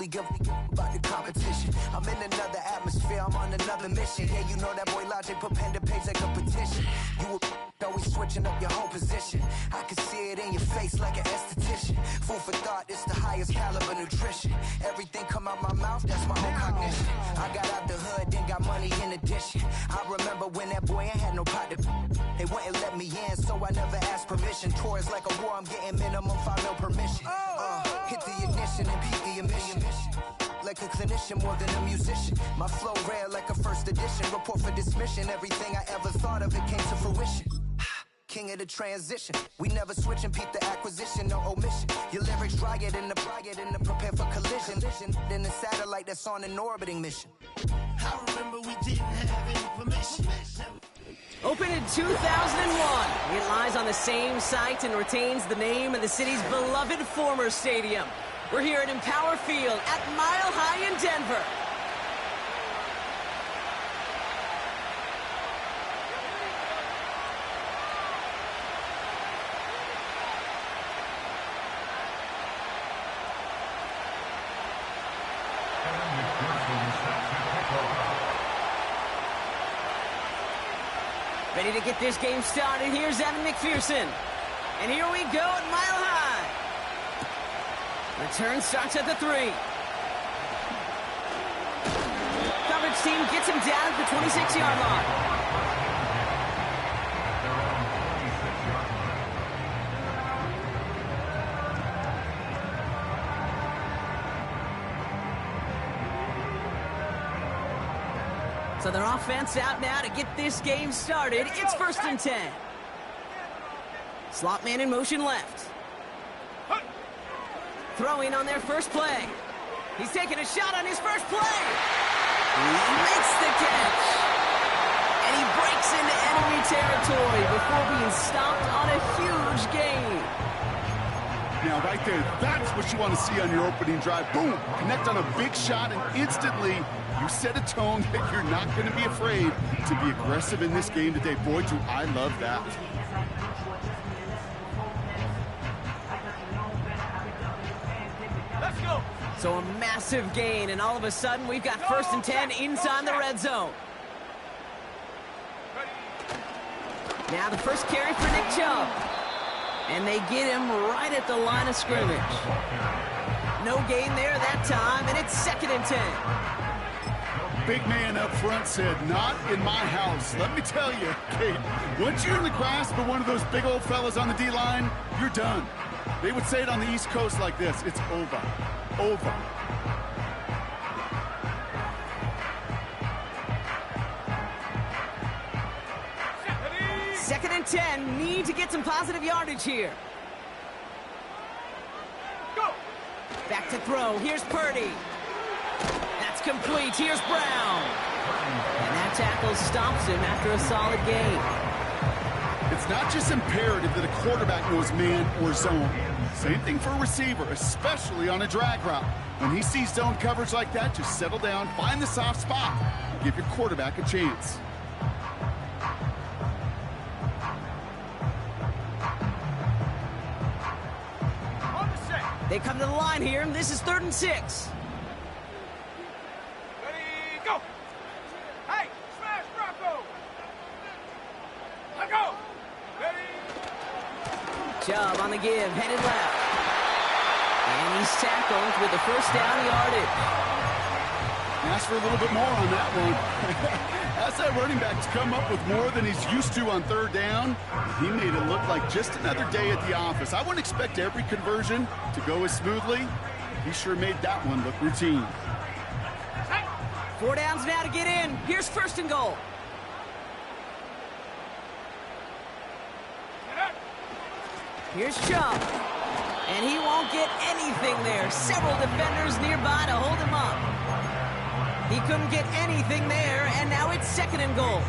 really give about the competition. I'm in another atmosphere, I'm on another mission. Yeah, you know that boy Logic put pen to page like a petition. You always switching up your whole position. I can see it in your face like an esthetician. Food for thought, it's the highest caliber nutrition. Everything come out my mouth, that's my own cognition. I got out the hood, then got money in addition. I remember when that boy ain't had no pot to. They wouldn't let me in, so I never asked permission. Tours like a war, I'm getting minimum 5 mil permission. Hit the ignition and beat the emission. Like a clinician more than a musician. My flow rare like a first edition. Report for dismission. Everything I ever thought of, it came to fruition. King of the transition. We never switch and peep the acquisition, no omission. Your lyrics dry it in the prepare for collision. Then the satellite that's on an orbiting mission. I remember we didn't have any permission. Opened in 2001, it lies on the same site and retains the name of the city's beloved former stadium. We're here at Empower Field at Mile High in Denver. Ready to get this game started. Here's Evan McPherson. And here we go at Mile High. Return starts at the 3. Coverage team gets him down at the 26-yard line. So their offense out now to get this game started. It's 1st and 10. Slot man in motion left. Throwing on their first play. He's taking a shot on his first play. He makes the catch. And he breaks into enemy territory before being stopped on a huge gain. Now, right there, that's what you want to see on your opening drive. Boom! Connect on a big shot, and instantly you set a tone that you're not going to be afraid to be aggressive in this game today. Boy, do I love that. Let's go. So a massive gain, and all of a sudden we've got 1st and 10 inside the red zone. Now the first carry for Nick Chubb. And they get him right at the line of scrimmage. No gain there that time, and it's 2nd and 10. Big man up front said, not in my house. Let me tell you, Kate, once you're in the grasp of one of those big old fellas on the D-line, you're done. They would say it on the East Coast like this, it's over. Over. Second and 10, need to get some positive yardage here. Go. Back to throw, here's Purdy. That's complete, here's Brown. And that tackle stops him after a solid gain. It's not just imperative that a quarterback knows man or zone. Same thing for a receiver, especially on a drag route. When he sees zone coverage like that, just settle down, find the soft spot, and give your quarterback a chance. They come to the line here, and this is 3rd and 6. Ready, go. Hey, smash Bronco. Let go. Ready. Chubb on the give, headed left. And he's tackled with the first down yardage. Ask for a little bit more on that one. Ask that running back to come up with more than he's used to on 3rd down. He made it look like just another day at the office. I wouldn't expect every conversion to go as smoothly. He sure made that one look routine. 4 downs now to get in. Here's 1st and goal. Here's Chubb. And he won't get anything there. Several defenders nearby to hold him up. He couldn't get anything there, and now it's 2nd and goal.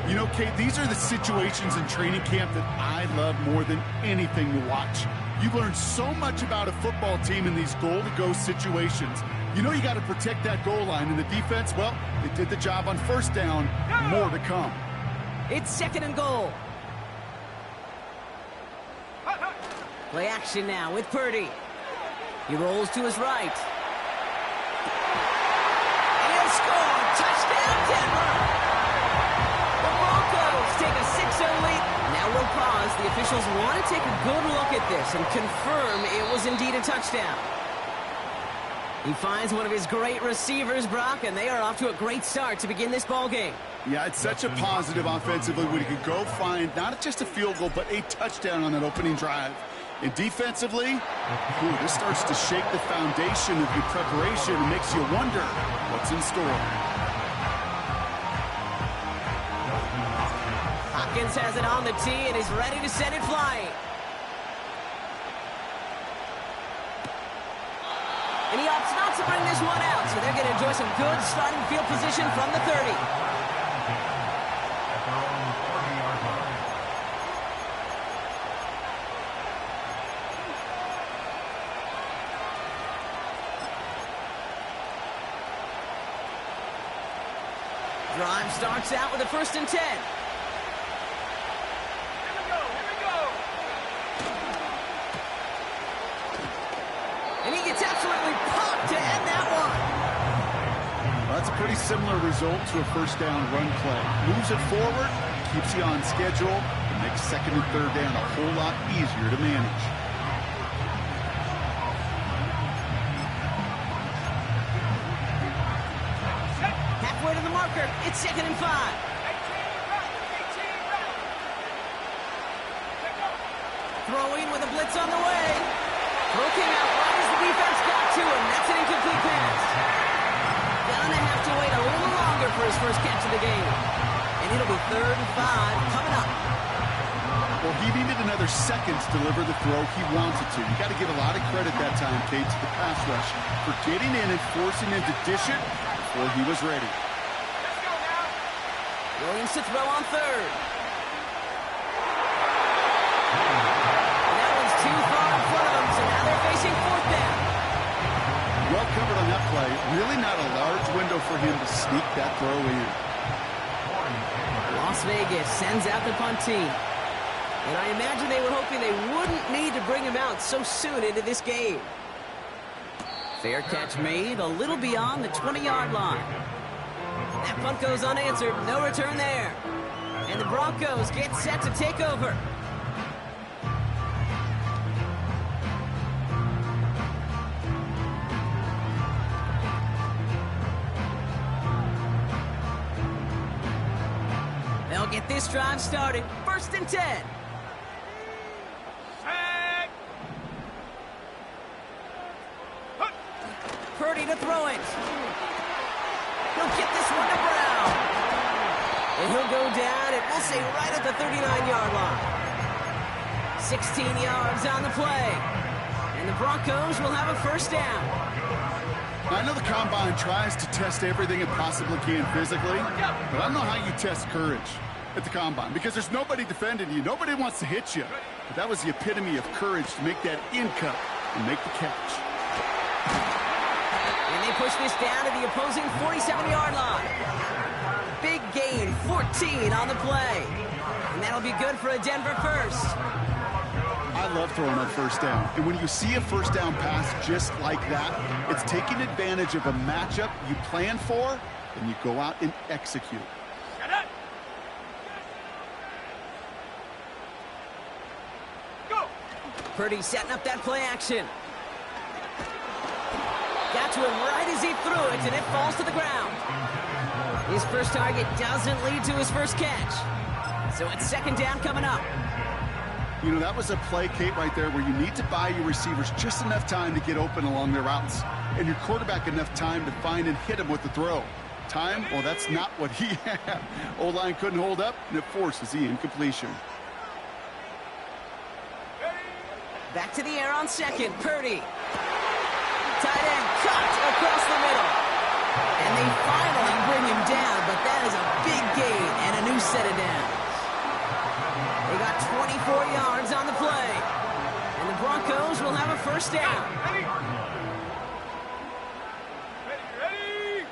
You know, Kate, these are the situations in training camp that I love more than anything to watch. You learn so much about a football team in these goal-to-go situations. You know you got to protect that goal line, and the defense, well, they did the job on 1st down. More to come. It's 2nd and goal. Play action now with Purdy. He rolls to his right. Denver. The Broncos take a 6-0 lead. Now we'll pause. The officials want to take a good look at this and confirm it was indeed a touchdown. He finds one of his great receivers, Brock, and they are off to a great start to begin this ball game. Yeah, it's such a positive offensively when he could go find not just a field goal, but a touchdown on that opening drive. And defensively, this starts to shake the foundation of your preparation and makes you wonder what's in store. Hopkins has it on the tee and is ready to send it flying. And he opts not to bring this one out, so they're going to enjoy some good starting field position from the 30. Drive starts out with a 1st and 10. And he gets absolutely popped to end that one. Well, that's a pretty similar result to a 1st down run play. Moves it forward, keeps you on schedule, and makes 2nd and 3rd down a whole lot easier to manage. Halfway to the marker, it's 2nd and 5. Throwing with a blitz on the way. Throw came out right as the defense got to him. That's an incomplete pass. Gonna have to wait a little longer for his first catch of the game. And it'll be 3rd and 5 coming up. Well, he needed another second to deliver the throw he wanted to. You got to give a lot of credit that time, Kate, to the pass rush for getting in and forcing him to dish it before he was ready. Williams to throw on 3rd. Too far in front of them, so now they're facing 4th down. Well covered on that play. Really not a large window for him to sneak that throw in. Las Vegas sends out the punt team. And I imagine they were hoping they wouldn't need to bring him out so soon into this game. Fair catch made a little beyond the 20-yard line. That punt goes unanswered. No return there. And the Broncos get set to take over. They'll get this drive started. 1st and 10. Purdy to throw it. He'll get this one to Brown. And he'll go down, and we'll say right at the 39-yard line. 16 yards on the play. And the Broncos will have a 1st down. I know the Combine tries to test everything it possibly can physically, but I don't know how you test courage at the Combine because there's nobody defending you. Nobody wants to hit you. But that was the epitome of courage to make that in-cut and make the catch. And they push this down to the opposing 47-yard line. Big gain, 14 on the play. And that'll be good for a Denver 1st. I love throwing on 1st down. And when you see a 1st down pass just like that, it's taking advantage of a matchup you plan for, and you go out and execute. Go! Purdy setting up that play action. Got to him right as he threw it, and it falls to the ground. His first target doesn't lead to his first catch. So it's 2nd down coming up. You know, that was a play, Kate, right there where you need to buy your receivers just enough time to get open along their routes. And your quarterback enough time to find and hit him with the throw. Time? Well, that's not what he had. O-line couldn't hold up, and it forces the incompletion. Back to the air on 2nd. Purdy. Tight end cut across the middle. And they finally bring him down, but that is a big gain and a new set of downs. They got 24 yards on the play. And the Broncos will have a 1st down. Ready? Ready?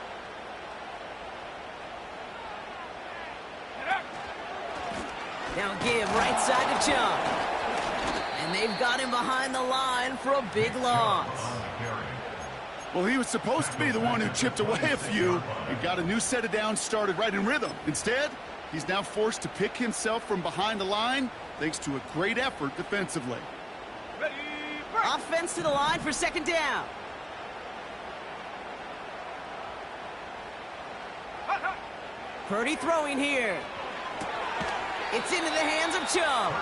Get up! Now give right side to Chung. And they've got him behind the line for a big loss. Well, he was supposed to be the one who chipped away a few and got a new set of downs started right in rhythm. Instead, he's now forced to pick himself from behind the line thanks to a great effort defensively. Ready, break. Offense to the line for second down. Hut, hut. Purdy throwing here. It's into the hands of Chubb.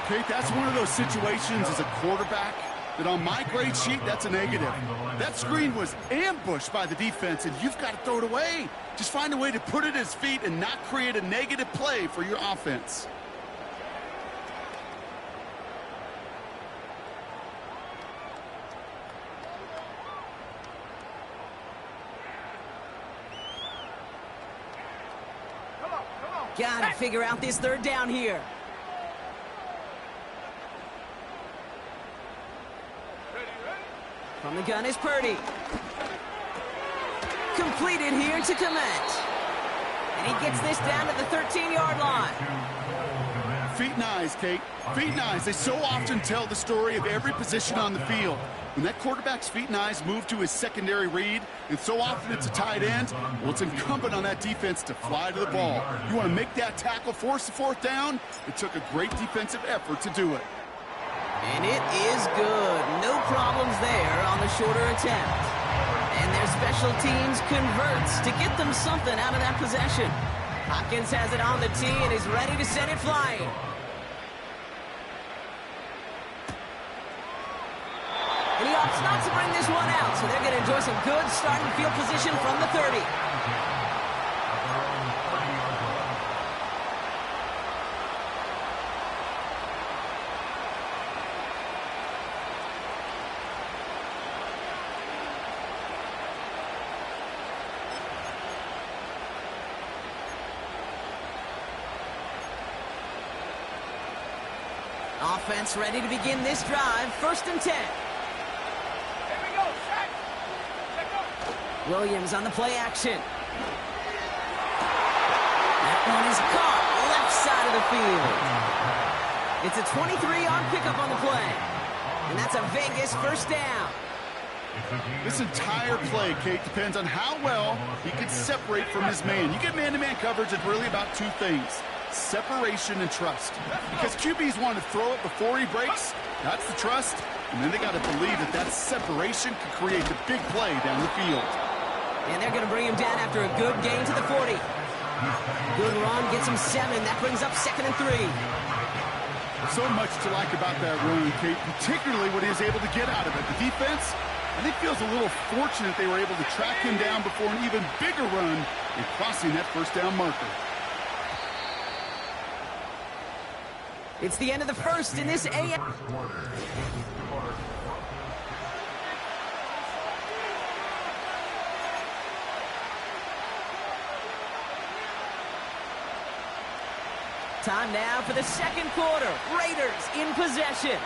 Kate, that's one of those situations as a quarterback that on my grade sheet, that's a negative. That screen was ambushed by the defense, and you've got to throw it away. Just find a way to put it at his feet and not create a negative play for your offense. Come on, come on. Gotta figure out this third down here. Ready, ready. From the gun is Purdy. Completed here to Komet. And he gets this down to the 13-yard line. Feet and eyes, Kate. Feet and eyes. They so often tell the story of every position on the field. When that quarterback's feet and eyes move to his secondary read, and so often it's a tight end, well, it's incumbent on that defense to fly to the ball. You want to make that tackle, force the fourth down? It took a great defensive effort to do it. And it is good. No problems there on the shorter attempt. And their special teams converts to get them something out of that possession. Hopkins has it on the tee and is ready to send it flying. And he opts not to bring this one out, so they're going to enjoy some good starting field position from the 30. Offense ready to begin this drive. 1st and 10. Here we go, set. Set go. Williams on the play action. That one is caught left side of the field. It's a 23-yard pickup on the play. And that's a Vegas 1st down. This entire play, Kate, depends on how well he can separate from his man. You get man-to-man coverage, it's really about two things: separation and trust. Because QBs want to throw it before he breaks, that's the trust, and then they got to believe that that separation can create the big play down the field. And they're going to bring him down after a good gain to the 40. Good run, gets him 7. That brings up 2nd and 3. So much to like about that run, Kate, particularly what he was able to get out of it. The defense, I think, feels a little fortunate they were able to track him down before an even bigger run in crossing that 1st down marker. It's the end of the 1st in this AM. Time now for the 2nd quarter. Raiders in possession.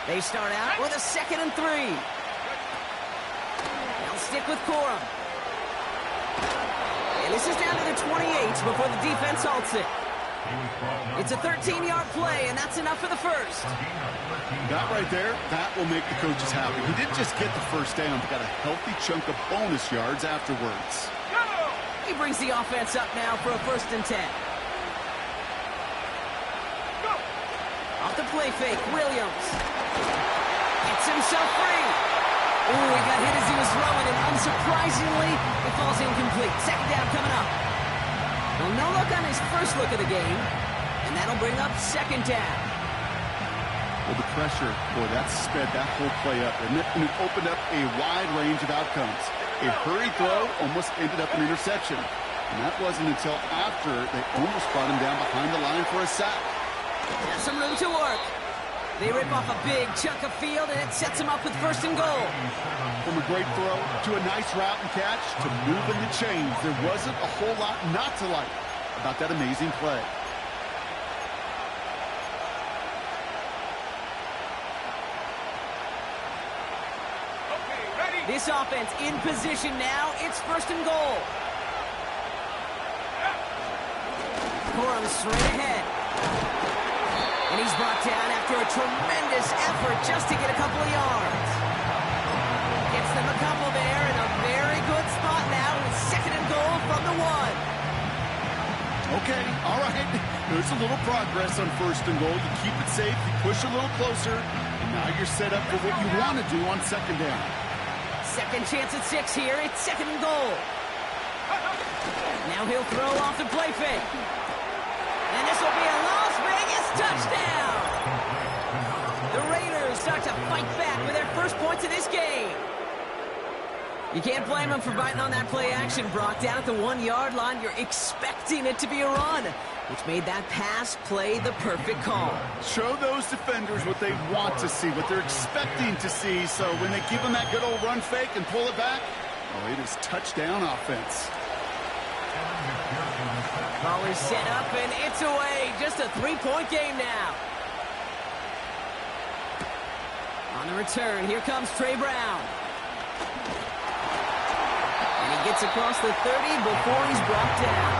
They start out with a 2nd and 3. They'll stick with Corum. And this is down to the 28 before the defense halts it. It's a 13-yard play, and that's enough for the 1st. That right there, that will make the coaches happy. He didn't just get the 1st down, but got a healthy chunk of bonus yards afterwards. He brings the offense up now for a 1st and 10. Off the play fake, Williams gets himself free. Ooh, he got hit as he was throwing, and unsurprisingly, it falls incomplete. 2nd down coming up. Well, no look on his first look of the game, and that'll bring up 2nd down. Well, the pressure, boy, that sped that whole play up, and it opened up a wide range of outcomes. A hurried throw almost ended up an interception, and that wasn't until after they almost brought him down behind the line for a sack. Got some room to work. They rip off a big chunk of field, and it sets him up with 1st and goal. From a great throw to a nice route and catch to moving the chains, there wasn't a whole lot not to like about that amazing play. Okay, ready. This offense in position now. It's 1st and goal. Corum straight ahead. And he's brought down after a tremendous effort just to get a couple of yards. Gets them a couple Okay, all right. There's a little progress on 1st and goal. You keep it safe, you push a little closer, and now you're set up for what you want to do on 2nd down. Second chance at 6 here. It's 2nd and goal. Now he'll throw off the play fake. And this will be a Las Vegas touchdown. The Raiders start to fight back with their first points of this game. You can't blame them for biting on that play action, Brock. Down at the 1-yard line, you're expecting it to be a run, which made that pass play the perfect call. Show those defenders what they want to see, what they're expecting to see, so when they give them that good old run fake and pull it back, oh, it is touchdown offense. Ball is set up, and it's away. Just a 3-point game now. On the return, here comes Trey Brown. And he gets across the 30 before he's brought down.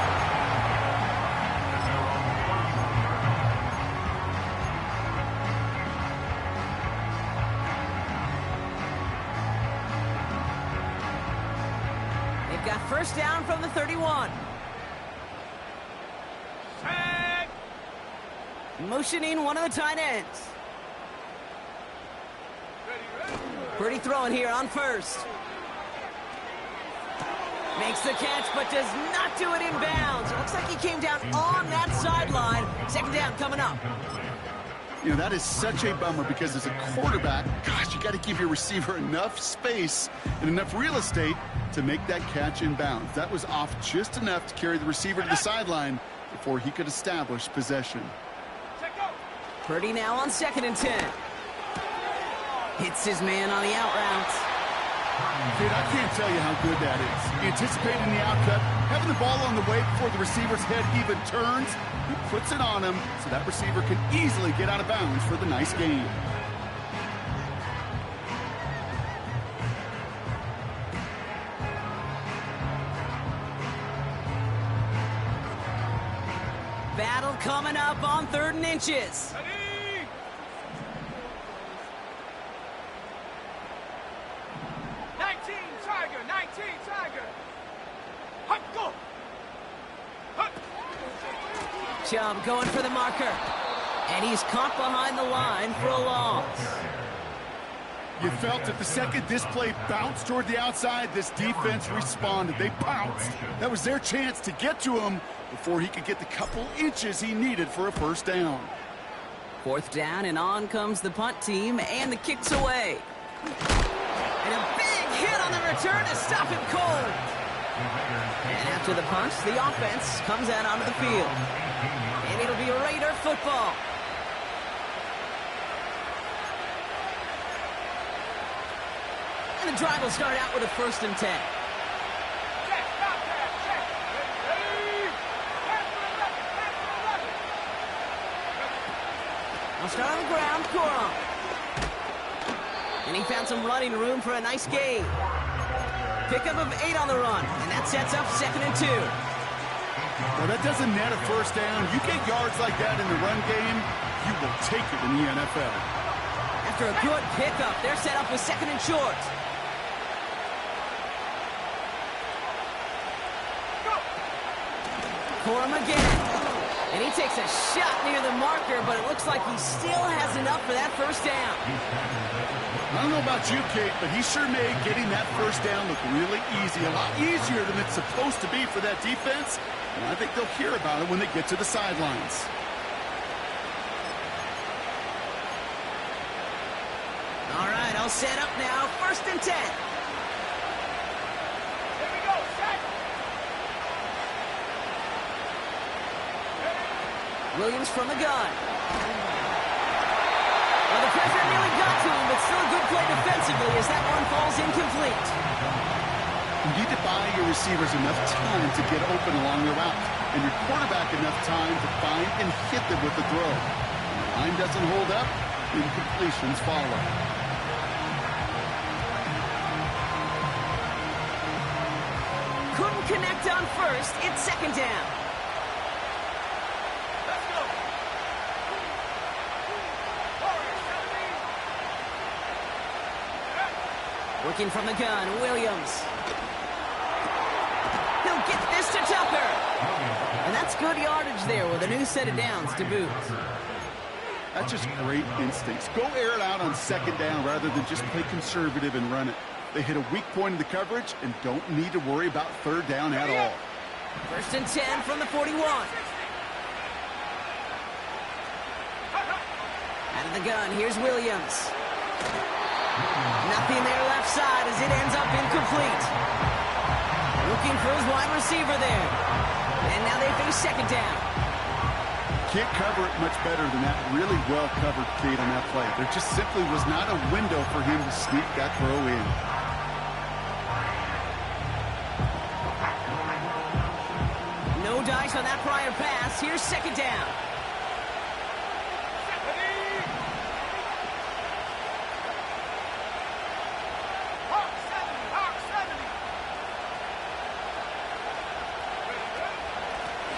They've got first down from the 31. Motioning one of the tight ends. Purdy throwing here on 1st. Makes the catch, but does not do it in bounds. It looks like he came down on that sideline. 2nd down coming up. You know, that is such a bummer because as a quarterback, gosh, you got to give your receiver enough space and enough real estate to make that catch in bounds. That was off just enough to carry the receiver to the sideline before he could establish possession. Purdy now on 2nd and 10. Hits his man on the out route. Dude, I can't tell you how good that is. Anticipating the outcut, having the ball on the way before the receiver's head even turns, he puts it on him so that receiver can easily get out of bounds for the nice gain. Battle coming up on 3rd and inches. Ready? 19 Tiger. Hut, go. Hut. Chubb going for the marker. And he's caught behind the line for a loss. You felt it the second this play bounced toward the outside, this defense responded. They pounced. That was their chance to get to him before he could get the couple inches he needed for a 1st down. 4th down, and on comes the punt team, and the kick's away. And a big hit on the return to stop him cold. And after the punt, the offense comes out onto the field. And it'll be Raider football. And the drive will start out with a 1st and 10. Check, stop that, check. Ready? Pass for 11. I'll start on the ground, Corum. And he found some running room for a nice gain. Pickup of 8 on the run, and that sets up 2nd and 2. Well, that doesn't net a 1st down. You get yards like that in the run game, you will take it in the NFL. After a good pickup, they're set up with 2nd and short. Corum again. And he takes a shot near the marker, but it looks like he still has enough for that 1st down. I don't know about you, Kate, but he sure made getting that 1st down look really easy. A lot easier than it's supposed to be for that defense. And I think they'll hear about it when they get to the sidelines. All right, I'll set up now. 1st and 10. Here we go, set. Williams from the gun. Well, the pressure nearly got to him, but still a good play defensively as that one falls incomplete. You need to buy your receivers enough time to get open along the route, and your quarterback enough time to find and hit them with the throw. When the line doesn't hold up, incompletions follow. Couldn't connect on 1st. It's 2nd down. Let's go. Warriors, 17. Working from the gun, Williams. He'll get this to Tucker. And that's good yardage there with a new set of downs to boot. That's just great instincts. Go air it out on second down rather than just play conservative and run it. They hit a weak point in the coverage and don't need to worry about third down at all. 1st and 10 from the 41. Out of the gun, here's Williams. Nothing there left side as it ends up incomplete. Looking for his wide receiver there. And now they face second down. Can't cover it much better than that. Really well covered, Kate, on that play. There just simply was not a window for him to sneak that throw in. No dice on that prior pass. Here's second down.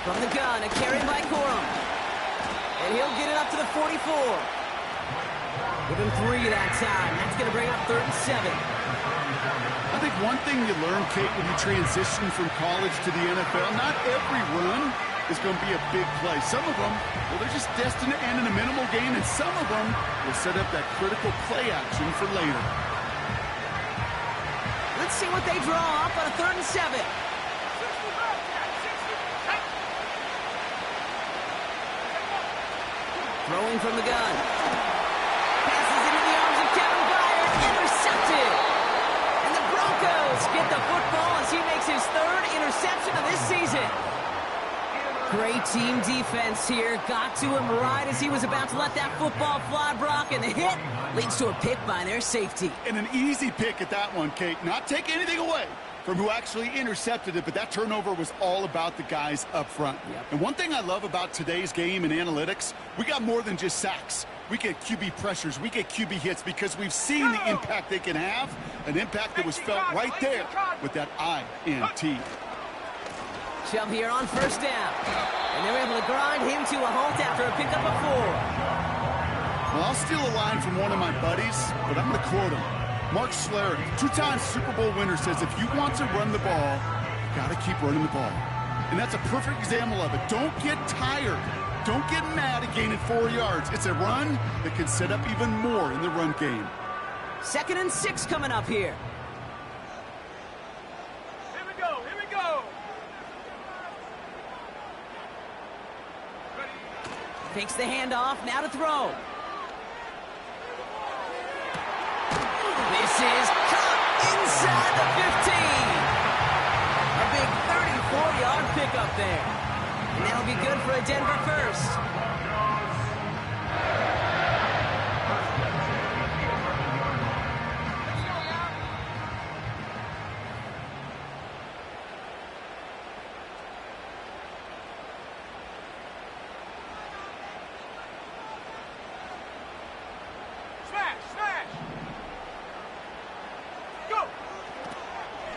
From the gun, a carry by Corum. And he'll get it up to the 44. Give him 3 that time. That's going to bring up 3rd and 7. I think one thing you learn, Kate, when you transition from college to the NFL, not every run is going to be a big play. Some of them, well, they're just destined to end in a minimal gain, and some of them will set up that critical play action for later. Let's see what they draw up on a 3rd and 7. Throwing from the gun. Passes into the arms of Kevin Byard. Intercepted. And the Broncos get the football as he makes his 3rd interception of this season. Great team defense here. Got to him right as he was about to let that football fly, Brock. And the hit leads to a pick by their safety. And an easy pick at that one, Kate. Not take anything away from who actually intercepted it, but that turnover was all about the guys up front. Yep. And one thing I love about today's game and analytics, we got more than just sacks. We get QB pressures, we get QB hits because we've seen the impact they can have, an impact that was felt right there with that INT. Chubb here on 1st down. And they're able to grind him to a halt after a pickup of 4. Well, I'll steal a line from one of my buddies, but I'm going to quote him. Mark Schlereth, 2-time Super Bowl winner, says if you want to run the ball, you got to keep running the ball. And that's a perfect example of it. Don't get tired. Don't get mad at gaining 4 yards. It's a run that can set up even more in the run game. 2nd and 6 coming up here. Here we go, here we go. Takes the handoff, now to throw. This is caught inside the 15. A big 34-yard pickup there. And that'll be good for a Denver first.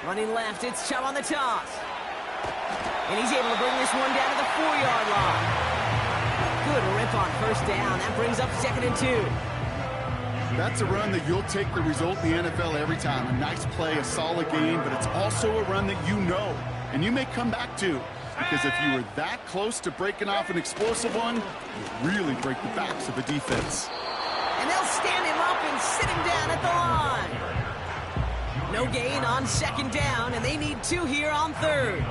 Running left, it's Chubb on the toss. And he's able to bring this one down to the 4-yard line. Good rip on 1st down. That brings up 2nd and 2. That's a run that you'll take the result in the NFL every time. A nice play, a solid game, but it's also a run that you know, and you may come back to. Because if you were that close to breaking off an explosive one, you really break the backs of the defense. And they'll stand him up and sit him down at the line. No gain on 2nd down, and they need 2 here on 3rd.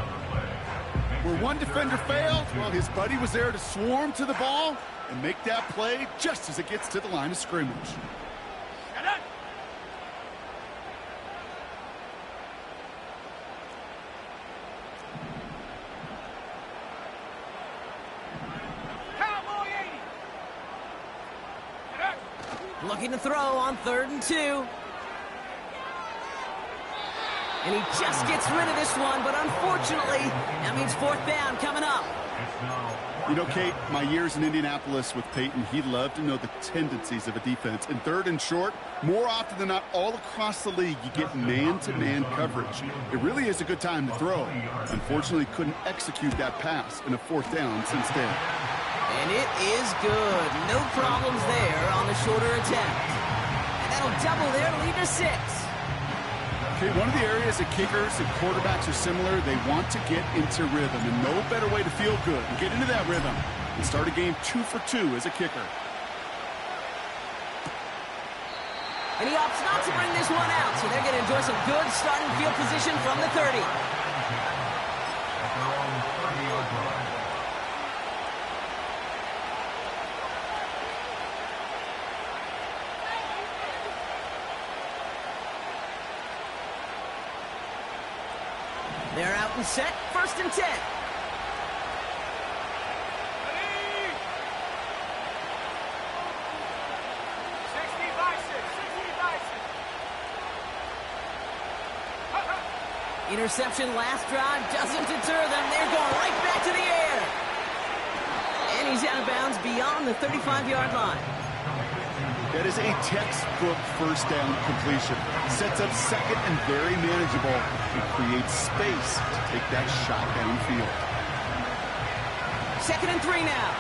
Where one defender failed, well, his buddy was there to swarm to the ball and make that play just as it gets to the line of scrimmage. Looking to throw on 3rd and 2. And he just gets rid of this one, but unfortunately, that means 4th down coming up. You know, Kate, my years in Indianapolis with Peyton, he loved to know the tendencies of a defense. In 3rd and short, more often than not, all across the league, you get man-to-man coverage. It really is a good time to throw. Unfortunately, couldn't execute that pass in a 4th down instead. And it is good. No problems there on the shorter attempt. And that'll double their lead to 6. Okay, one of the areas that kickers and quarterbacks are similar, they want to get into rhythm, and no better way to feel good and get into that rhythm and start a game 2 for 2 as a kicker. And he opts not to bring this one out, so they're going to enjoy some good starting field position from the 30. They're out and set, 1st and 10. Interception last drive doesn't deter them. They're going right back to the air. And he's out of bounds beyond the 35-yard line. That is a textbook first down completion. Sets up second and very manageable. It creates space to take that shot downfield. 2nd and 3 now.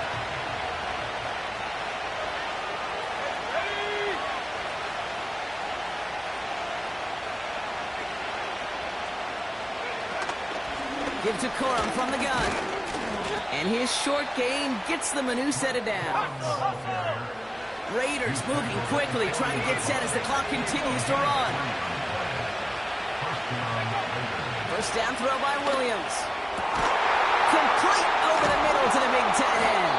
Give to Corum from the gun. And his short gain gets them a new set of downs. Raiders moving quickly, trying to get set as the clock continues to run. 1st down throw by Williams. Complete over the middle to the big tight end.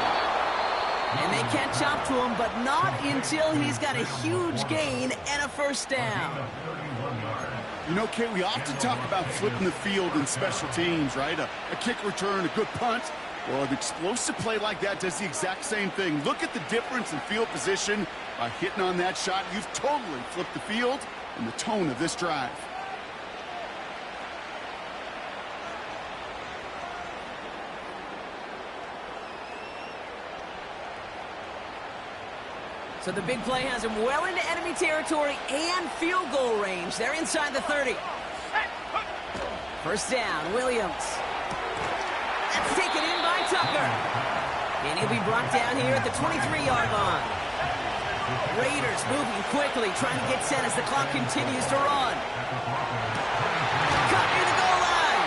And they catch up to him, but not until he's got a huge gain and a 1st down. You know, Kate, we often talk about flipping the field in special teams, right? A kick return, a good punt. Well, an explosive play like that does the exact same thing. Look at the difference in field position. By hitting on that shot, you've totally flipped the field and the tone of this drive. So the big play has him well into enemy territory and field goal range. They're inside the 30. 1st down, Williams. That's taken in by Tucker. And he'll be brought down here at the 23-yard line. Raiders moving quickly, trying to get set as the clock continues to run. Cut near the goal line.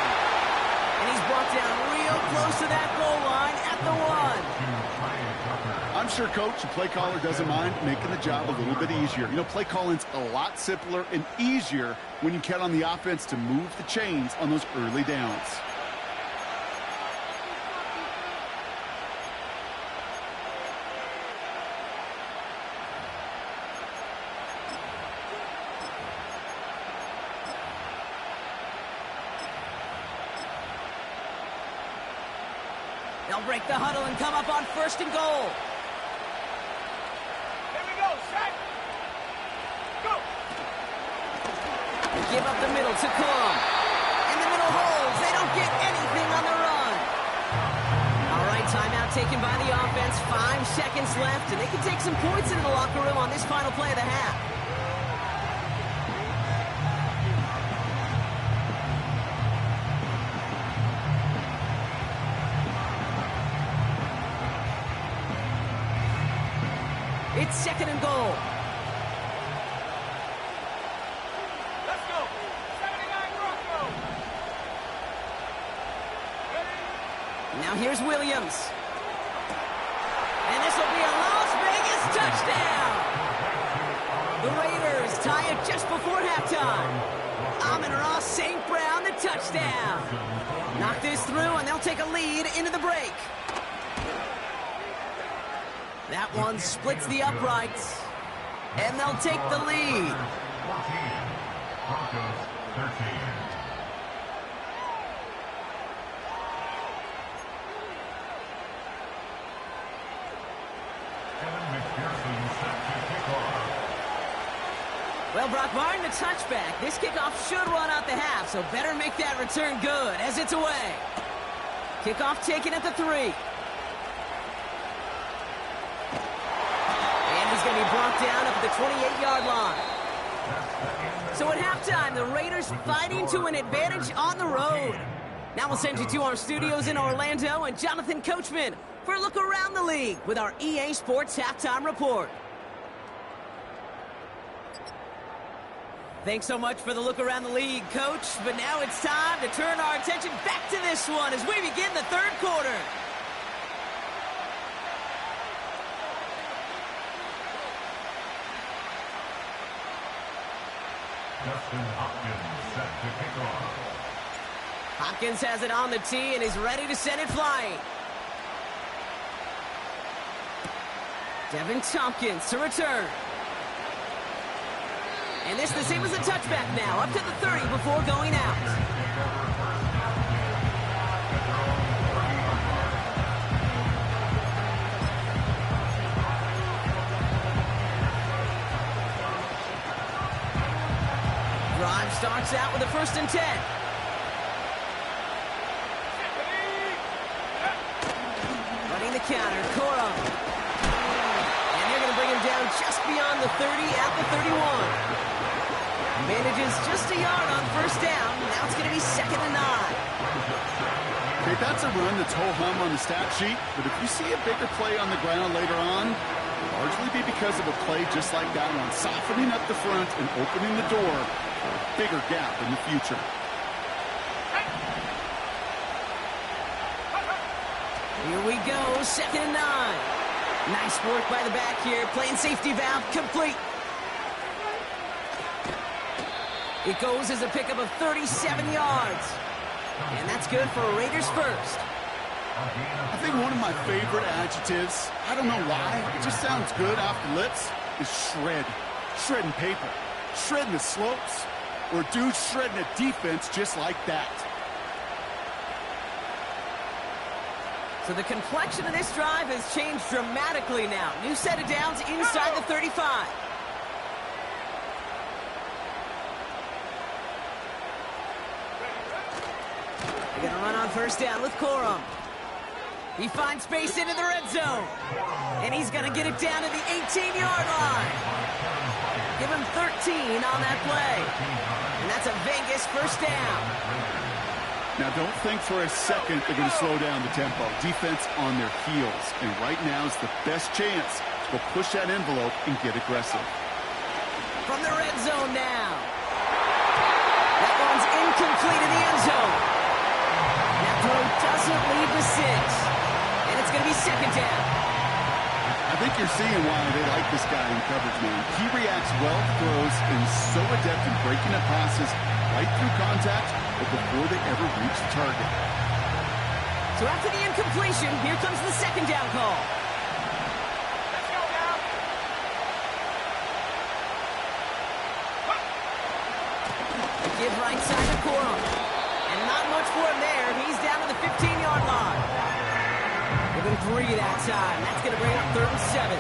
And he's brought down real close to that goal line at the 1. I'm sure, Coach, the play caller doesn't mind making the job a little bit easier. You know, play calling's a lot simpler and easier when you count on the offense to move the chains on those early downs. They'll break the huddle and come up on 1st and goal. Here we go, set, go. Give up the middle to Corum. In the middle holds. They don't get anything on the run. All right, timeout taken by the offense. 5 seconds left, and they can take some points into the locker room on this final play of the half. It's 2nd and goal. Let's go. 79 Bronco. Now here's Williams. And this will be a Las Vegas touchdown. The Raiders tie it just before halftime. Amon-Ra St. Brown, the touchdown. Knock this through, and they'll take a lead into the break. That one splits the uprights, and they'll take the lead. 14, Broncos 13. Kevin McPherson set to kick off. Well, Brock, barring the touchback, this kickoff should run out the half, so better make that return good as it's away. Kickoff taken at the 3. He's going to be brought down up at the 28-yard line. So at halftime, the Raiders fighting to an advantage on the road. Now we'll send you to our studios in Orlando and Jonathan Coachman for a look around the league with our EA Sports Halftime Report. Thanks so much for the look around the league, Coach. But now it's time to turn our attention back to this one as we begin the third quarter. Justin Hopkins set to kick off. Hopkins has it on the tee and is ready to send it flying. Devin Tompkins to return. And this the same as a touchback now, up to the 30 before going out. Drive starts out with a 1st and 10. Running the counter, Corum. And they're going to bring him down just beyond the 30 at the 31. Manages just a yard on 1st down. Now it's going to be 2nd and 9. Okay, that's a run that's ho-hum on the stat sheet, but if you see a bigger play on the ground later on, it'll largely be because of a play just like that one, softening up the front and opening the door for a bigger gap in the future. Here we go, 2nd and 9. Nice work by the back here, playing safety valve complete. It goes as a pickup of 37 yards. And that's good for a Raiders first. I think one of my favorite adjectives, I don't know why, it just sounds good off the lips, is shred. Shredding paper. Shredding the slopes. Or a dude shredding a defense just like that. So the complexion of this drive has changed dramatically now. New set of downs inside the 35. They're going to run on 1st down with Corum. He finds space into the red zone. And he's going to get it down to the 18-yard line. Give him 13 on that play. And that's a Vegas 1st down. Now, don't think for a second they're going to slow down the tempo. Defense on their heels. And right now is the best chance to go push that envelope and get aggressive. From the red zone now. That one's incomplete in the end zone. That throw doesn't lead to 6. And it's going to be 2nd down. I think you're seeing why they like this guy in coverage, man. He reacts well to throws and is so adept in breaking up passes right through contact, but before they ever reach the target. So after the incompletion, here comes the 2nd down call. Let's go now. Give right side to Corum. And not much for him there. He's down to the 15-yard line. Give him 3 that time. That's going to bring up 3rd and 7.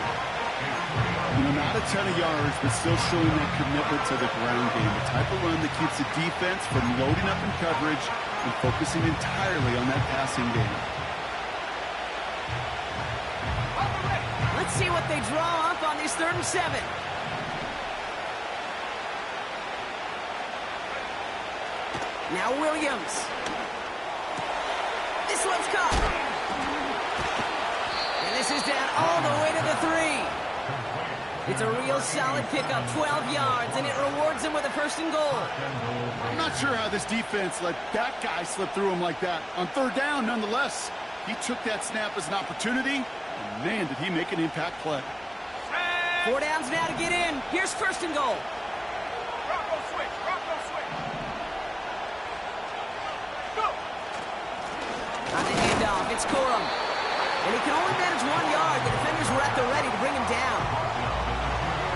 You know, not a ton of yards, but still showing that commitment to the ground game. The type of run that keeps the defense from loading up in coverage and focusing entirely on that passing game. Let's see what they draw up on this 3rd and 7. Now Williams. This one's caught. And this is down all the way to the 3. It's a real solid pickup, 12 yards, and it rewards him with a 1st and goal. I'm not sure how this defense let that guy slip through him like that. On 3rd down, nonetheless, he took that snap as an opportunity, and man, did he make an impact play. 4 downs now to get in. Here's 1st and goal. Bronco switch. Bronco switch. Go. On the handoff, it's Corum. And he can only manage 1 yard. The defenders were at the ready to bring him down.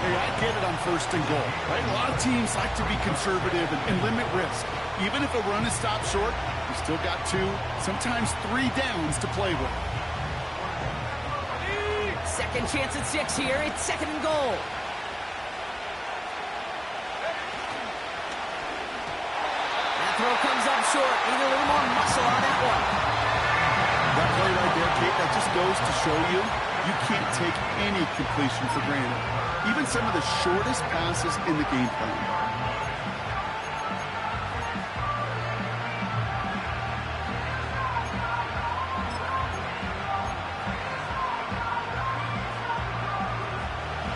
Hey, I get it on 1st and goal, right? A lot of teams like to be conservative and limit risk. Even if a run is stopped short, you still got 2, sometimes 3 downs to play with. 2nd chance at 6 here. It's 2nd and goal. That throw comes up short. Need a little more muscle on that one. That play right there, Kate, that just goes to show you can't take any completion for granted. Even some of the shortest passes in the game plan.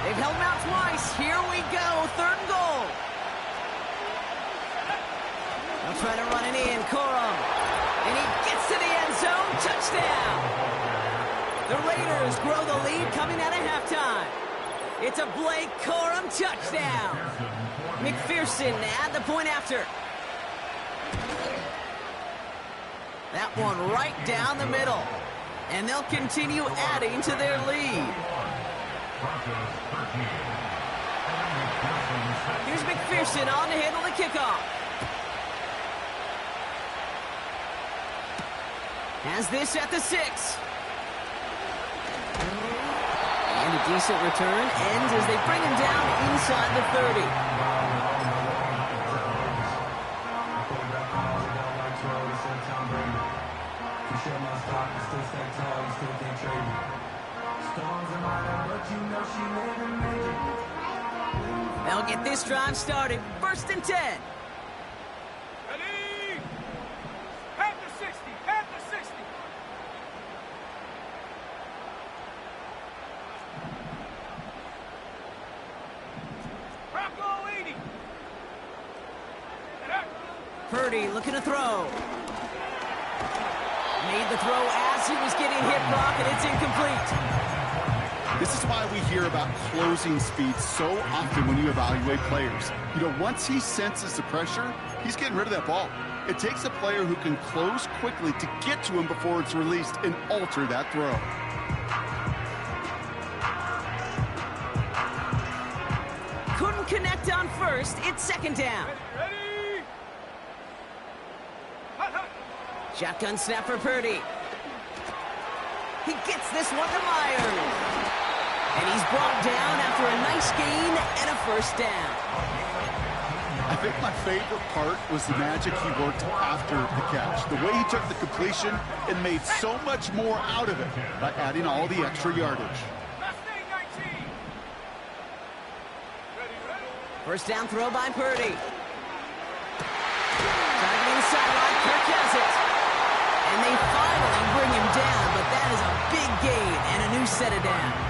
They've held him out twice. Here we go. 3rd and goal. trying to run it in. Corum. And he gets to the end zone. Touchdown. The Raiders grow the lead coming out of halftime. It's a Blake Corum touchdown. McPherson at the point after. That one right down the middle. And they'll continue adding to their lead. Here's McPherson on to handle the kickoff. Has this at the 6. And a decent return ends as they bring him down inside the 30. They'll get this drive started. 1st and 10. Ready? At the 60. At the 60. Bronco 80. And up. Purdy looking to throw. Made the throw as he was getting hit, Brock, and it's incomplete. This is why we hear about closing speed so often when you evaluate players. You know, once he senses the pressure, he's getting rid of that ball. It takes a player who can close quickly to get to him before it's released and alter that throw. Couldn't connect on 1st. It's 2nd down. Ready? Hut, hut. Shotgun snap for Purdy. He gets this one to Myers. And he's brought down after a nice gain and a 1st down. I think my favorite part was the magic he worked after the catch. The way he took the completion and made so much more out of it by adding all the extra yardage. Mustang 19. Ready? 1st down throw by Purdy. Targeting the sideline, Kirk has it. And they finally bring him down, but that is a big gain and a new set of downs.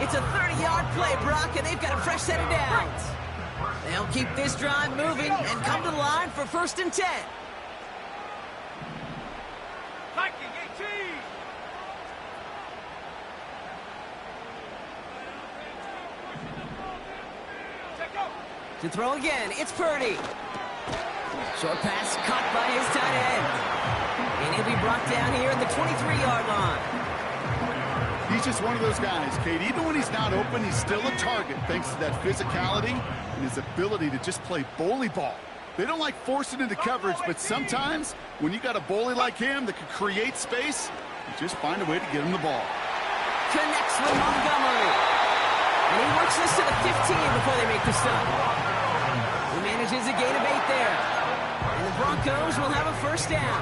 It's a 30-yard play, Brock, and they've got a fresh set of downs. They'll keep this drive moving and come to the line for 1st and 10. Viking 18. Check out. To throw again, it's Purdy. Short pass caught by his tight end. And he'll be brought down here at the 23-yard line. He's just one of those guys, Kate. Even when he's not open, he's still a target thanks to that physicality and his ability to just play bully ball. They don't like forcing into coverage, but sometimes when you got a bully like him that can create space, you just find a way to get him the ball. Connects with Montgomery. And he works this to the 15 before they make the stop. He manages a gain of 8 there. And the Broncos will have a 1st down.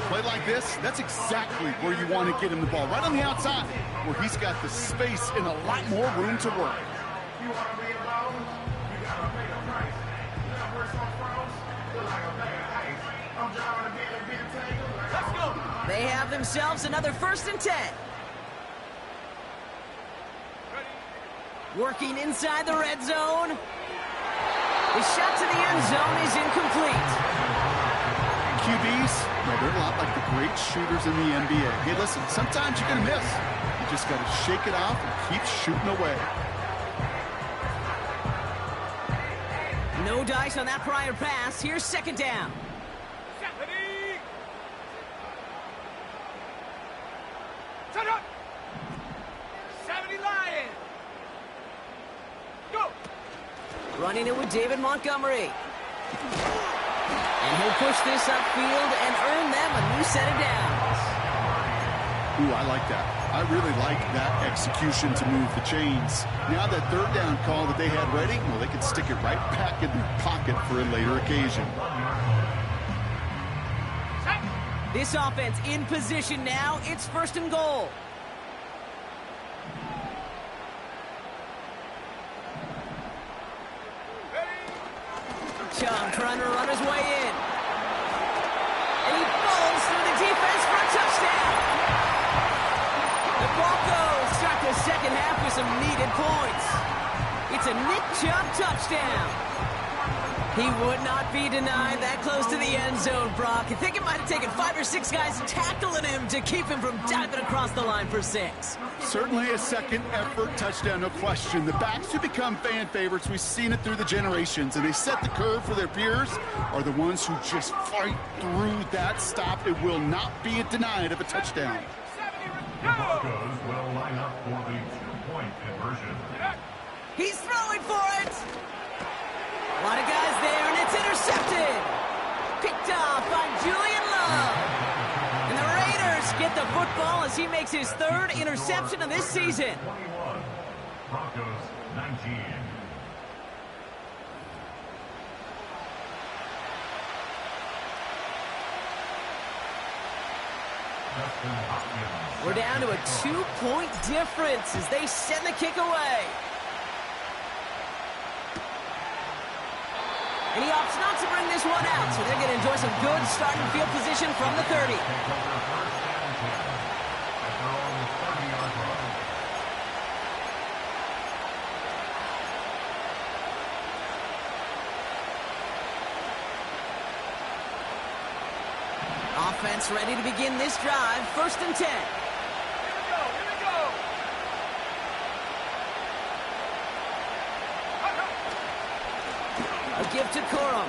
Play like this, that's exactly where you want to get him the ball. Right on the outside, where he's got the space and a lot more room to work. Let's go. They have themselves another 1st and 10. Working inside the red zone. The shot to the end zone is incomplete. QBs, well, they're a lot like the great shooters in the NBA. Hey, listen, sometimes you're going to miss. You just got to shake it off and keep shooting away. No dice on that prior pass. Here's 2nd down. Ready? Shut up. 70 Lions. Go. Running it with David Montgomery. And he'll push this upfield and earn them a new set of downs. Ooh, I like that. I really like that execution to move the chains. Now that 3rd down call that they had ready, well, they can stick it right back in their pocket for a later occasion. This offense in position now. It's 1st and goal. Chubb trying to run his way in. And he falls through the defense for a touchdown. The Broncos start the 2nd half with some needed points. It's a Nick Chubb touchdown. He would not be denied that close to the end zone, Brock. I think it might have taken 5 or 6 guys tackling him to keep him from diving across the line for 6. Certainly a second effort touchdown, no question. The backs who become fan favorites, we've seen it through the generations, and they set the curve for their peers, are the ones who just fight through that stop. It will not be denied of a touchdown. The Broncos will line up for the 2-point conversion. He's throwing for it. A lot of guys there, and it's intercepted. Picked off by Julian Love. And the Raiders get the football as he makes his 3rd interception of this season. 21, Broncos 19. We're down to a 2-point difference as they send the kick away. And he opts not to bring this one out, so they're going to enjoy some good starting field position from the 30. Offense ready to begin this drive. 1st and 10. Here we go. A give to Corum.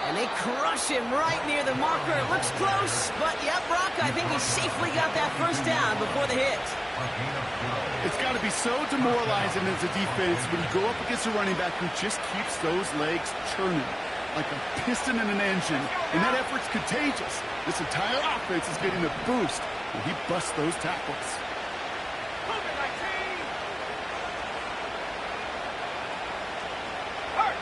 And they crush him right near the marker. It looks close, but yeah, Brock, I think he safely got that 1st down before the hit. It's got to be so demoralizing as a defense when you go up against a running back who just keeps those legs churning like a piston in an engine, and that effort's contagious. This entire offense is getting a boost when he busts those tackles. Move it, 19. Hurt.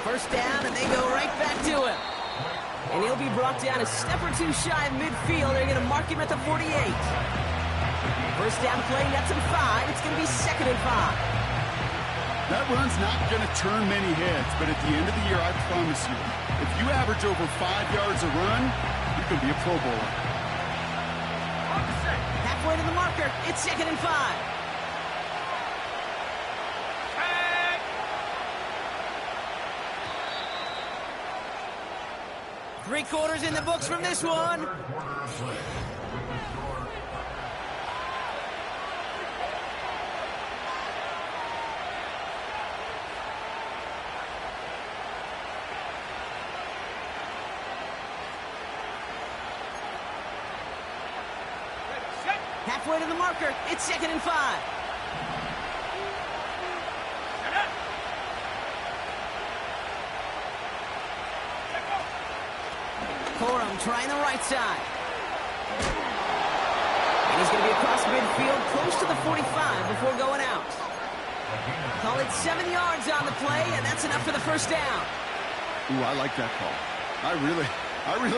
First down, and they go right back to him. And he'll be brought down a step or 2 shy of midfield. They're going to mark him at the 48. First down play, nets him 5. It's going to be 2nd and 5. That run's not going to turn many heads, but at the end of the year, I promise you, if you average over 5 yards a run, you can be a Pro Bowler. Halfway to the marker. It's 2nd and 5. Three quarters in the books from this one. Halfway to the marker. It's 2nd and 5. Corum trying the right side. And he's going to be across midfield, close to the 45 before going out. Call it 7 yards on the play, and that's enough for the 1st down. Ooh, I like that call. I really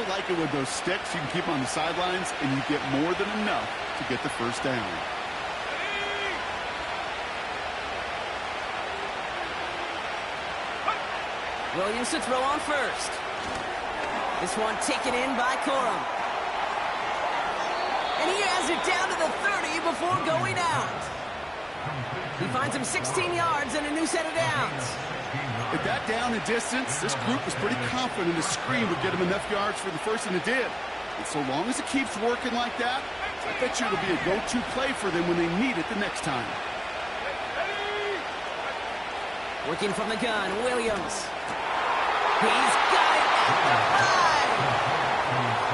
like it with those sticks. You can keep them on the sidelines, and you get more than enough to get the 1st down. Williams to throw on first. This one taken in by Corum. And he has it down to the 30 before going out. He finds him 16 yards and a new set of downs. At that down and distance, this group was pretty confident the screen would get him enough yards for the 1st, and it did. And so long as it keeps working like that, I bet you it'll be a go-to play for them when they need it the next time. Working from the gun, Williams. He's got it at the 5.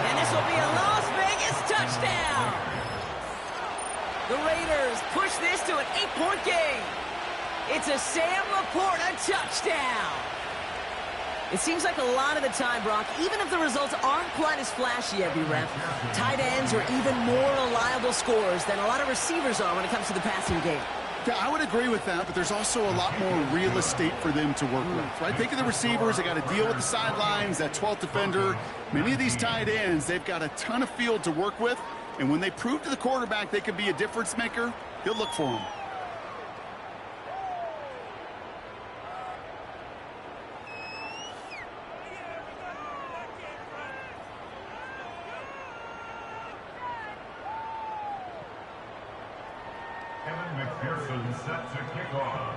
And this will be a Las Vegas touchdown. The Raiders push this to an 8-point game. It's a Sam Laporta touchdown. It seems like a lot of the time, Brock, even if the results aren't quite as flashy every rep, tight ends are even more reliable scorers than a lot of receivers are when it comes to the passing game. Yeah, I would agree with that, but there's also a lot more real estate for them to work with, right? Think of the receivers. They got to deal with the sidelines, that 12th defender. Many of these tight ends, they've got a ton of field to work with, and when they prove to the quarterback they can be a difference maker, he'll look for them. set to kick off.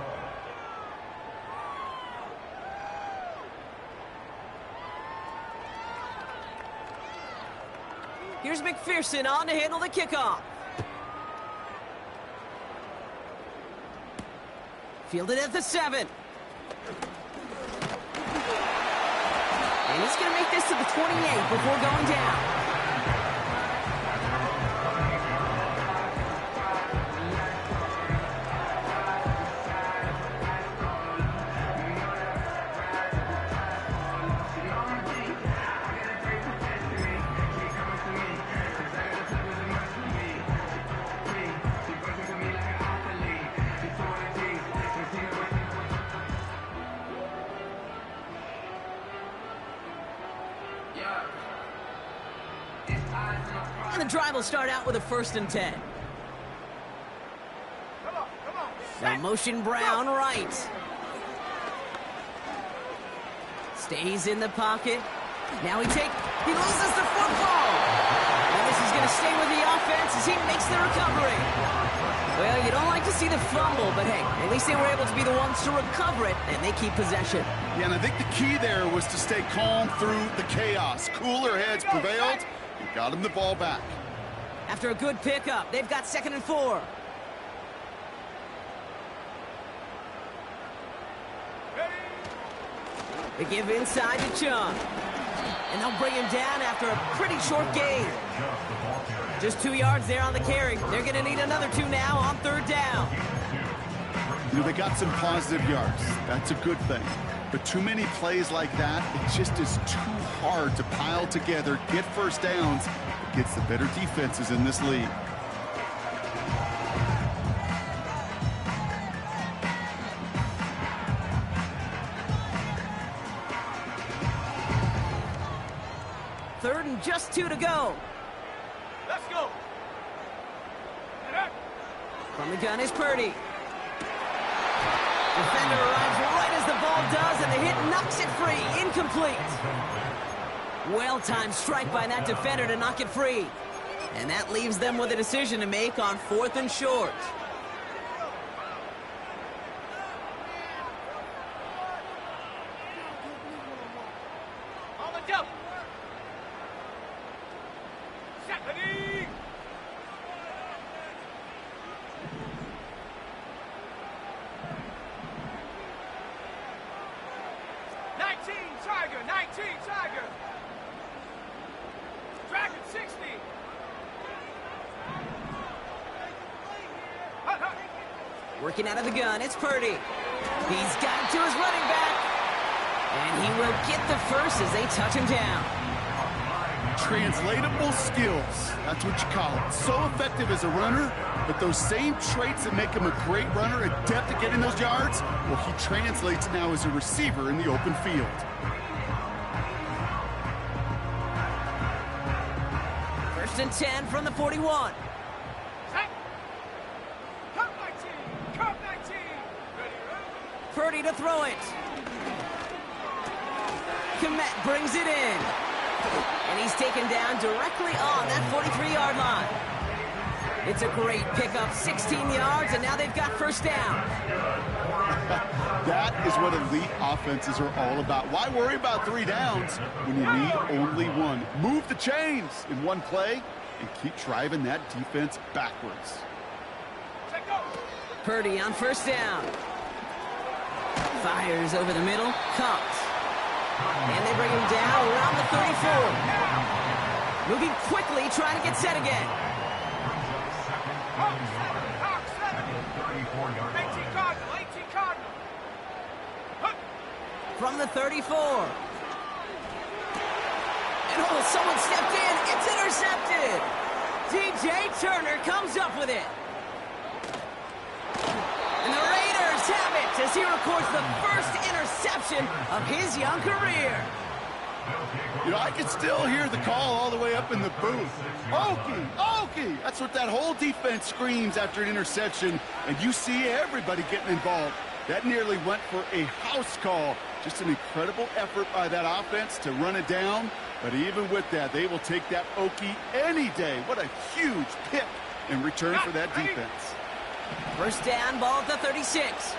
Here's McPherson on to handle the kickoff. Fielded at the 7. And he's going to make this to the 28 before going down. And the drive will start out with a 1st and 10. Now motion Brown right. Stays in the pocket. Now he loses the football. And this is going to stay with the offense as he makes the recovery. Well, you don't like to see the fumble, but hey, at least they were able to be the ones to recover it, and they keep possession. Yeah, and I think the key there was to stay calm through the chaos. Cooler heads prevailed. Got him the ball back. After a good pickup, they've got 2nd and 4. They give inside to Chung. And they'll bring him down after a pretty short gain. Just 2 yards there on the carry. They're going to need another 2 now on 3rd down. You know, they got some positive yards. That's a good thing. But too many plays like that, it just is too hard to pile together, get 1st downs against the better defenses in this league. Third and just 2 to go. Let's go. From the gun is Purdy. Defender arrives right as the ball does, and the hit knocks it free. Incomplete. Well-timed strike by that defender to knock it free. And that leaves them with a decision to make on 4th and short. On the double. Stephanie. Tiger, 19, Tiger. Dragon, 60. Working out of the gun, it's Purdy. He's got it to his running back. And he will get the first as they touch him down. Translatable skills, that's what you call it. So effective as a runner, but those same traits that make him a great runner, adept at getting those yards, well, he translates now as a receiver in the open field. First and 10 from the 41. Purdy to throw it. Komet brings it in. And he's taken down directly on that 43-yard line. It's a great pickup, 16 yards, and now they've got 1st down. That is what elite offenses are all about. Why worry about 3 downs when you need only 1? Move the chains in one play and keep driving that defense backwards. Purdy on 1st down. Fires over the middle, comes. And they bring him down around the 34. Moving quickly, trying to get set again. 18 Cardinal. From the 34. And oh, someone stepped in. It's intercepted. DJ Turner comes up with it. And the Raiders have it as he records the first interception of his young career. You know, I can still hear the call all the way up in the booth. Okie, Okie! That's what that whole defense screams after an interception, and you see everybody getting involved. That nearly went for a house call. Just an incredible effort by that offense to run it down, but even with that, they will take that Okie any day. What a huge pick in return for that defense. First down, ball at the 36. Here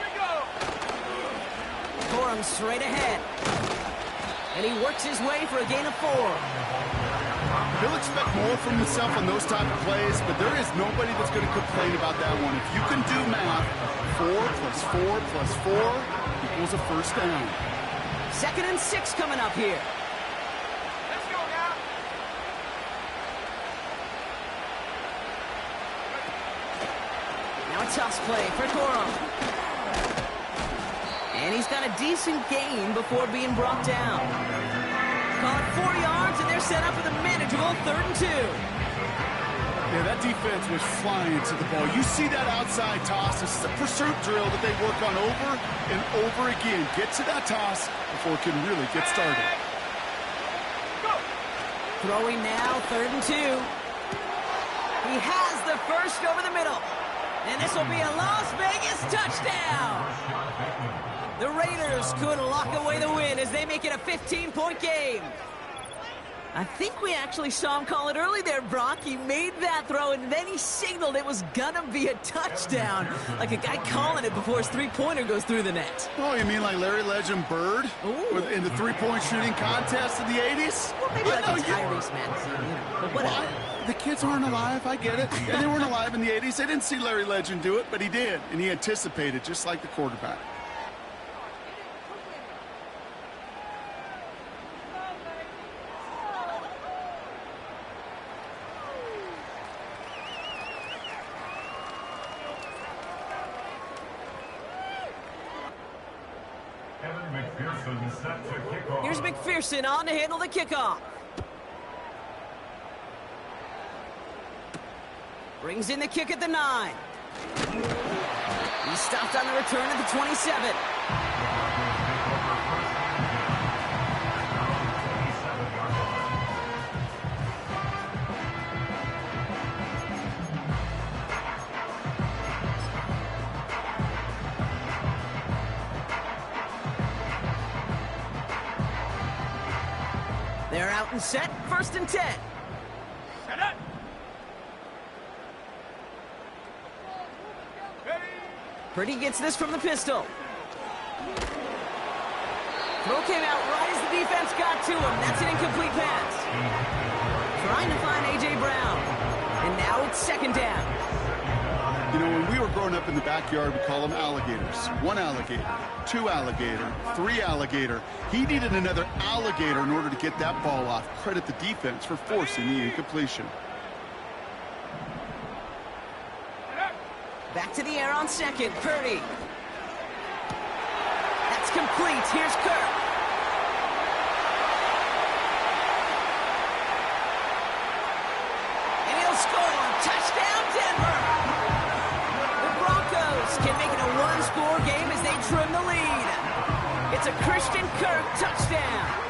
we go. Corum straight ahead. And he works his way for a gain of 4. He'll expect more from himself on those type of plays, but there is nobody that's going to complain about that one. If you can do math, 4 plus 4 plus 4 equals a first down. 2nd and 6 coming up here. Let's go now. Now a toss play for Corum. And he's got a decent gain before being brought down. Call it 4 yards, and they're set up with a manageable 3rd and 2. Yeah, that defense was flying to the ball. You see that outside toss. This is a pursuit drill that they work on over and over again. Get to that toss before it can really get started. Go. Throwing now, 3rd and 2. He has the first over the middle. And this will be a Las Vegas touchdown. The Raiders could lock away the win as they make it a 15-point game. I think we actually saw him call it early there, Brock. He made that throw, and then he signaled it was gonna be a touchdown. Like a guy calling it before his three-pointer goes through the net. Oh, you mean like Larry Legend Bird in the three-point shooting contest in the 80s? Well, maybe like a Tyrese Maxey, but whatever. Well, the kids aren't alive, I get it. And they weren't alive in the 80s. They didn't see Larry Legend do it, but he did, and he anticipated, just like the quarterback. Here's McPherson on to handle the kickoff. Brings in the kick at the 9. He stopped on the return at the 27. They're out and set, 1st and 10. Set up. Ready. Purdy gets this from the pistol. Throw came out right as the defense got to him. That's an incomplete pass. Trying to find A.J. Brown. And now it's 2nd down. You know, when we were growing up in the backyard, we call them alligators. 1 alligator, 2 alligator, 3 alligator. He needed another alligator in order to get that ball off. Credit the defense for forcing the incompletion. Back to the air on 2nd, Purdy. That's complete. Here's Kirk. And he'll score. Touchdown, Denver. The Broncos can make it a 1-score game as they trim the lead. It's a Christian Kirk touchdown.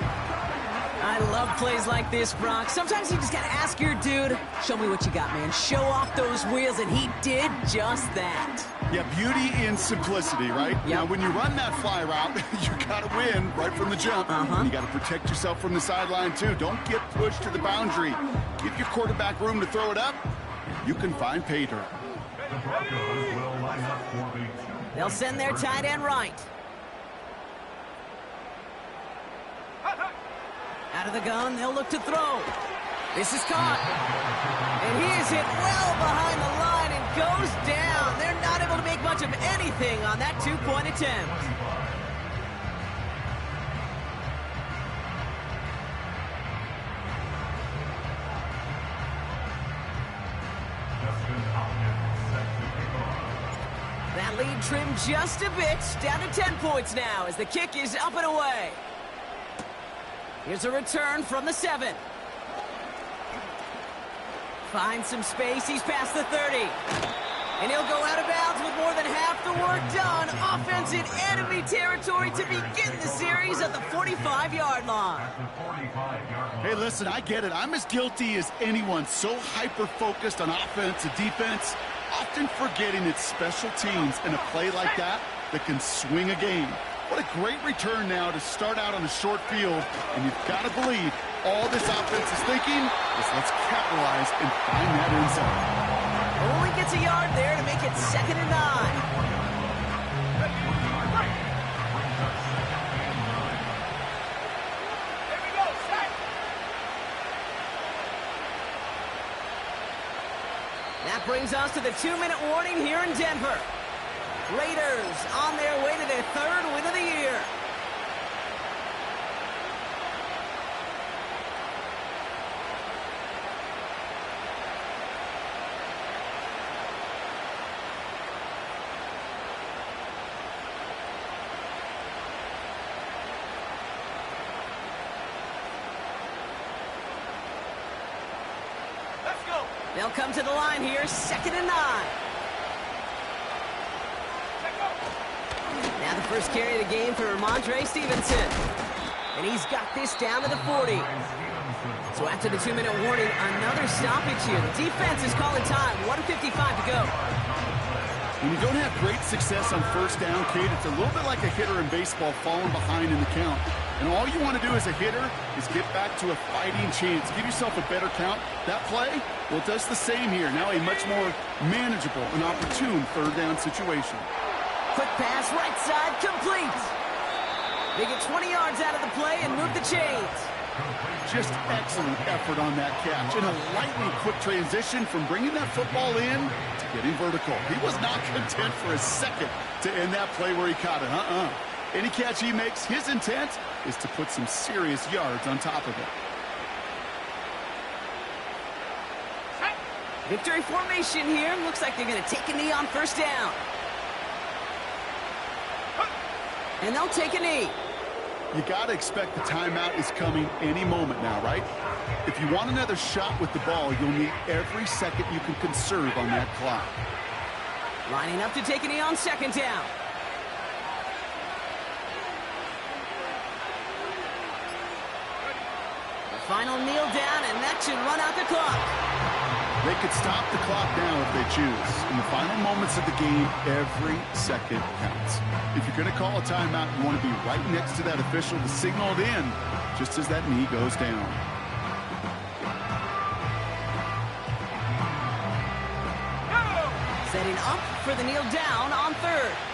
I love plays like this, Brock. Sometimes you just got to ask your dude, show me what you got, man. Show off those wheels, and he did just that. Yeah, beauty in simplicity, right? Yep. Now, when you run that fly route, you got to win right from the jump. And you got to protect yourself from the sideline, too. Don't get pushed to the boundary. Give your quarterback room to throw it up, and you can find pay dirt. The Broncos will line up for the 2. They'll send their tight end right. Out of the gun, they'll look to throw. This is caught. And he is hit well behind the line and goes down. They're not able to make much of anything on that 2-point attempt. That lead trimmed just a bit. Down to 10 points now as the kick is up and away. Here's a return from the 7. Finds some space. He's past the 30. And he'll go out of bounds with more than half the work done. Offense in enemy territory to begin the series at the 45-yard line. Hey, listen, I get it. I'm as guilty as anyone. So hyper-focused on offense and defense, often forgetting it's special teams in a play like that can swing a game. What a great return now to start out on a short field. And you've got to believe all this offense is thinking is let's capitalize and find that end zone. gets a yard there to make it 2nd and 9. That brings us to the 2-minute warning here in Denver. Raiders on their way to their 3rd win of the year. They'll come to the line here, 2nd and 9. Now the first carry of the game for Ramondre Stevenson. And he's got this down to the 40. So after the 2-minute warning, another stoppage here. The defense is calling time. 1:55 to go. When you don't have great success on first down, Kate, it's a little bit like a hitter in baseball falling behind in the count. And all you want to do as a hitter is get back to a fighting chance. Give yourself a better count. That play, well, it does the same here. Now a much more manageable and opportune 3rd down situation. Quick pass, right side, complete. They get 20 yards out of the play and move the chains. Just excellent effort on that catch. And a lightning quick transition from bringing that football in to getting vertical. He was not content for a second to end that play where he caught it. Any catch he makes, his intent is to put some serious yards on top of it. Victory formation here. Looks like they're going to take a knee on 1st down. And they'll take a knee. You got to expect the timeout is coming any moment now, right? If you want another shot with the ball, you'll need every second you can conserve on that clock. Lining up to take a knee on 2nd down. Final kneel down, and that should run out the clock. They could stop the clock now if they choose. In the final moments of the game, every second counts. If you're going to call a timeout, you want to be right next to that official to signal it in just as that knee goes down. Setting up for the kneel down on 3rd.